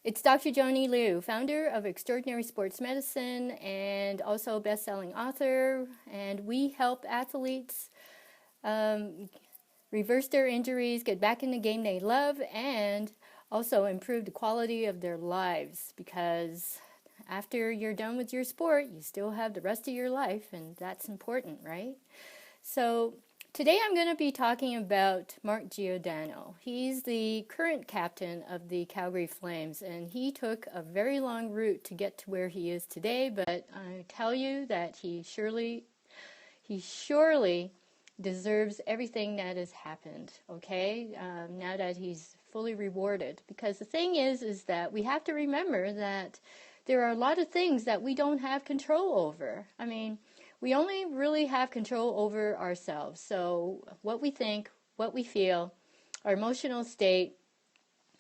It's Dr. Joanny Liu, founder of Extraordinary Sports Medicine and also best-selling author, and we help athletes reverse their injuries, get back in the game they love, and also improve the quality of their lives, because after you're done with your sport, you still have the rest of your life, and that's important, right? So today I'm going to be talking about Mark Giordano. He's the current captain of the Calgary Flames, and he took a very long route to get to where he is today, but I tell you that he surely deserves everything that has happened, okay, now that he's fully rewarded. Because the thing is that we have to remember that there are a lot of things that we don't have control over. I mean, we only really have control over ourselves. So what we think, what we feel, our emotional state,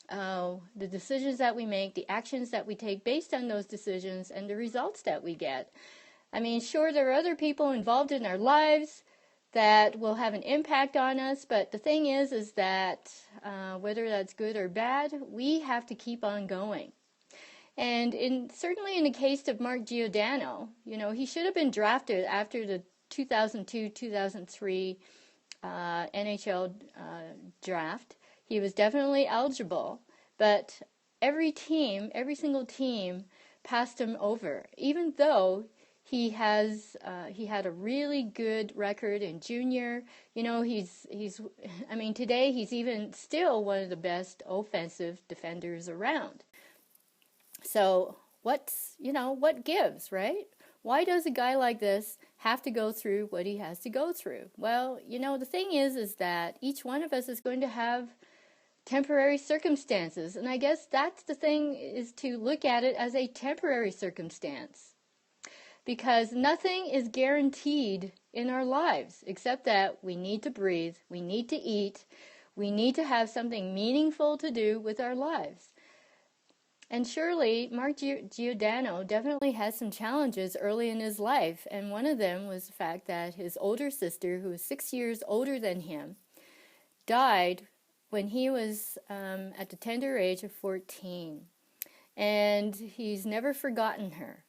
the decisions that we make, the actions that we take based on those decisions, and the results that we get. I mean, sure, there are other people involved in our lives that will have an impact on us, but the thing is that whether that's good or bad, we have to keep on going. And certainly in the case of Mark Giordano, you know, he should have been drafted after the 2002-2003 NHL draft. He was definitely eligible, but every single team passed him over, even though he had a really good record in junior. You know, I mean, today he's even still one of the best offensive defenders around. So what gives, right? Why does a guy like this have to go through what he has to go through? Well, you know, the thing is that each one of us is going to have temporary circumstances, and I guess that's the thing, is to look at it as a temporary circumstance. Because nothing is guaranteed in our lives, except that we need to breathe, we need to eat, we need to have something meaningful to do with our lives. And surely, Mark Giordano definitely had some challenges early in his life, and one of them was the fact that his older sister, who was 6 years older than him, died when he was at the tender age of 14. And he's never forgotten her.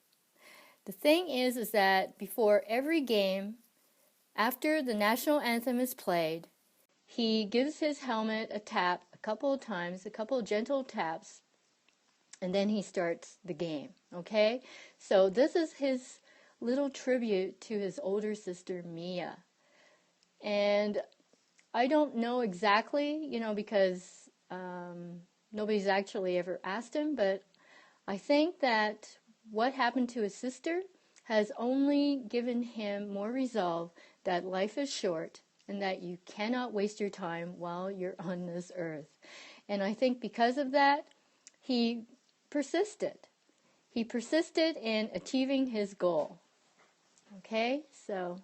The thing is that before every game, after the national anthem is played, he gives his helmet a tap a couple of times, a couple of gentle taps, and then he starts the game, okay? So this is his little tribute to his older sister, Mia. And I don't know exactly, you know, because nobody's actually ever asked him, but I think that what happened to his sister has only given him more resolve that life is short and that you cannot waste your time while you're on this earth. And I think because of that, he persisted. He persisted in achieving his goal. Okay, so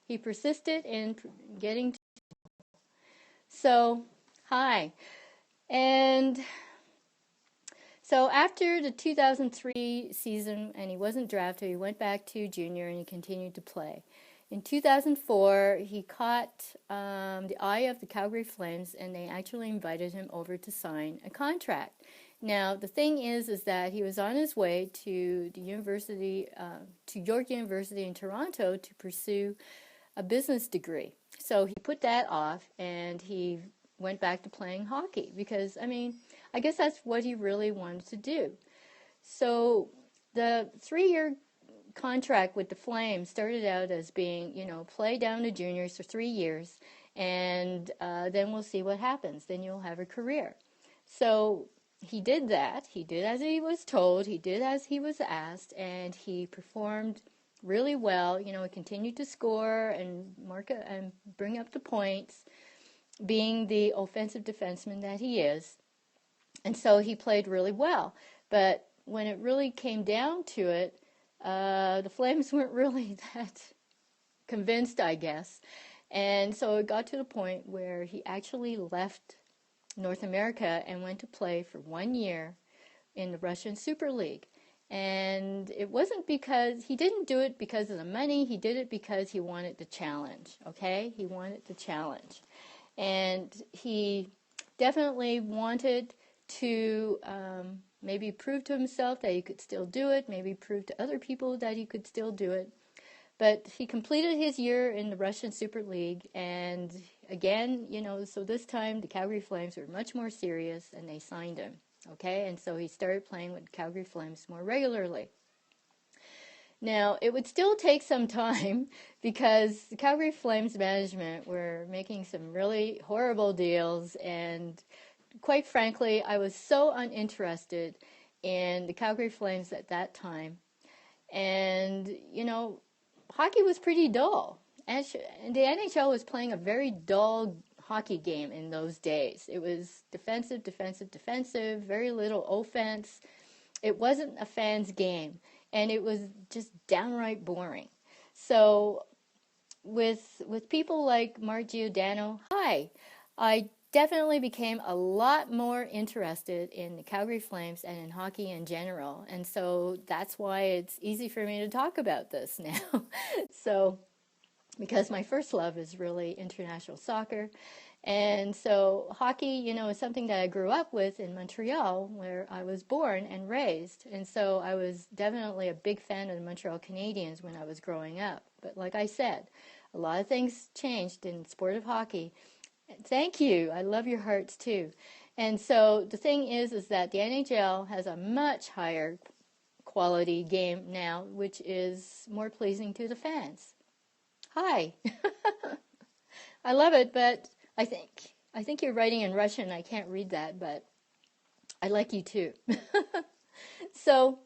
he persisted in getting to. So, hi. And so after the 2003 season, and he wasn't drafted, he went back to junior and he continued to play. In 2004, he caught the eye of the Calgary Flames, and they actually invited him over to sign a contract. Now, the thing is that he was on his way to the university, to York University in Toronto, to pursue a business degree. So he put that off, and he went back to playing hockey because, I mean, I guess that's what he really wanted to do. So the 3-year contract with the Flames started out as being, you know, play down to juniors for 3 years, and then we'll see what happens. Then you'll have a career. So he did that. He did as he was told. He did as he was asked, and he performed really well. You know, he continued to score and bring up the points, being the offensive defenseman that he is. And so he played really well. But when it really came down to it, the Flames weren't really that convinced, I guess. And so it got to the point where he actually left North America and went to play for 1 year in the Russian Super League. And it wasn't because, he didn't do it because of the money, he did it because he wanted the challenge, okay? He wanted the challenge. And he definitely wanted to maybe prove to himself that he could still do it, maybe prove to other people that he could still do it. But he completed his year in the Russian Super League, and again, so this time the Calgary Flames were much more serious, and they signed him, okay? And so he started playing with Calgary Flames more regularly. Now, it would still take some time because the Calgary Flames management were making some really horrible deals, and quite frankly, I was so uninterested in the Calgary Flames at that time. And, hockey was pretty dull. And the NHL was playing a very dull hockey game in those days. It was defensive, defensive, defensive, very little offense. It wasn't a fan's game, and it was just downright boring. So with people like Mark Giordano, I definitely became a lot more interested in the Calgary Flames and in hockey in general. And so that's why it's easy for me to talk about this now. So, because my first love is really international soccer. And so hockey, is something that I grew up with in Montreal, where I was born and raised. And so I was definitely a big fan of the Montreal Canadiens when I was growing up. But like I said, a lot of things changed in the sport of hockey. Thank you. I love your hearts too. And so the thing is that the NHL has a much higher quality game now, which is more pleasing to the fans. Hi. I love it, but I think you're writing in Russian. I can't read that, but I like you too. So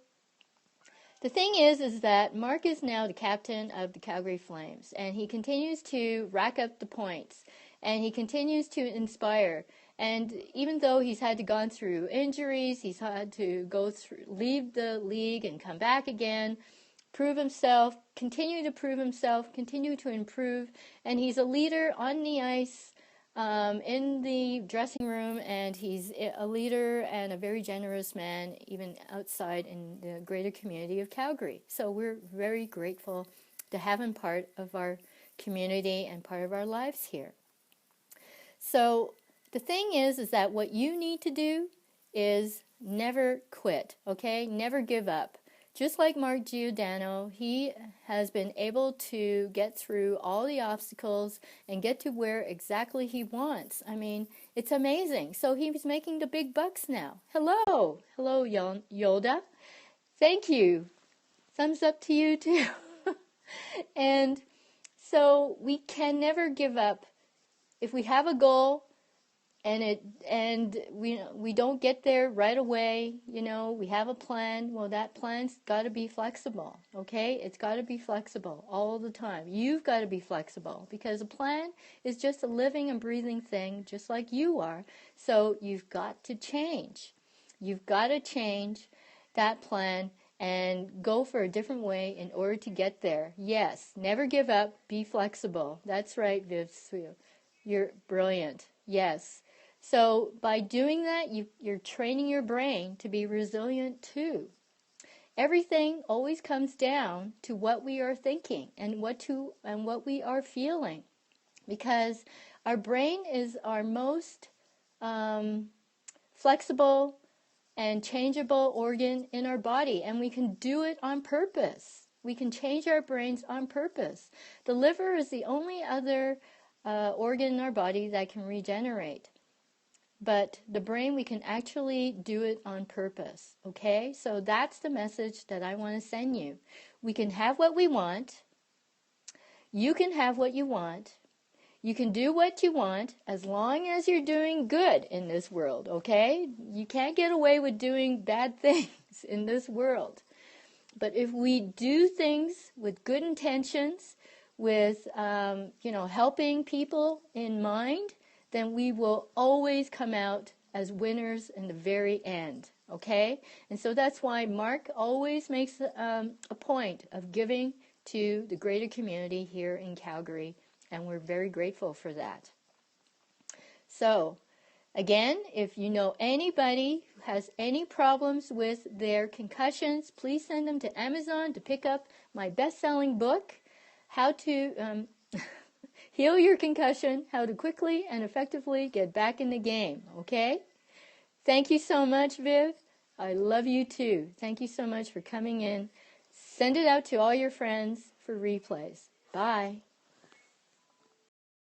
the thing is that Mark is now the captain of the Calgary Flames, and he continues to rack up the points. And he continues to inspire. And even though he's had to gone through injuries, he's had to leave the league and come back again, prove himself, continue to improve. And he's a leader on the ice, in the dressing room, and he's a leader and a very generous man, even outside in the greater community of Calgary. So we're very grateful to have him part of our community and part of our lives here. So the thing is that what you need to do is never quit, okay? Never give up. Just like Mark Giordano, he has been able to get through all the obstacles and get to where exactly he wants. I mean, it's amazing. So he's making the big bucks now. Hello, Yoda. Thank you. Thumbs up to you too. And so we can never give up. If we have a goal and we don't get there right away, we have a plan, well, that plan's got to be flexible, okay? It's got to be flexible all the time. You've got to be flexible because a plan is just a living and breathing thing just like you are. So you've got to change. You've got to change that plan and go for a different way in order to get there. Yes, never give up, be flexible. That's right, Viv. You're brilliant. Yes. So by doing that, you're training your brain to be resilient too. Everything always comes down to what we are thinking and what we are feeling, because our brain is our most flexible and changeable organ in our body, and we can do it on purpose. We can change our brains on purpose. The liver is the only other organ in our body that can regenerate. But the brain, we can actually do it on purpose, okay? So that's the message that I want to send you. We can have what we want. You can have what you want. You can do what you want as long as you're doing good in this world, okay? You can't get away with doing bad things in this world. But if we do things with good intentions, with helping people in mind, then we will always come out as winners in the very end, okay? And so that's why Mark always makes a point of giving to the greater community here in Calgary, and we're very grateful for that. So, again, if you know anybody who has any problems with their concussions, please send them to Amazon to pick up my best-selling book, How to Heal Your Concussion, how to quickly and effectively get back in the game, okay? Thank you so much, Viv. I love you too. Thank you so much for coming in. Send it out to all your friends for replays. Bye.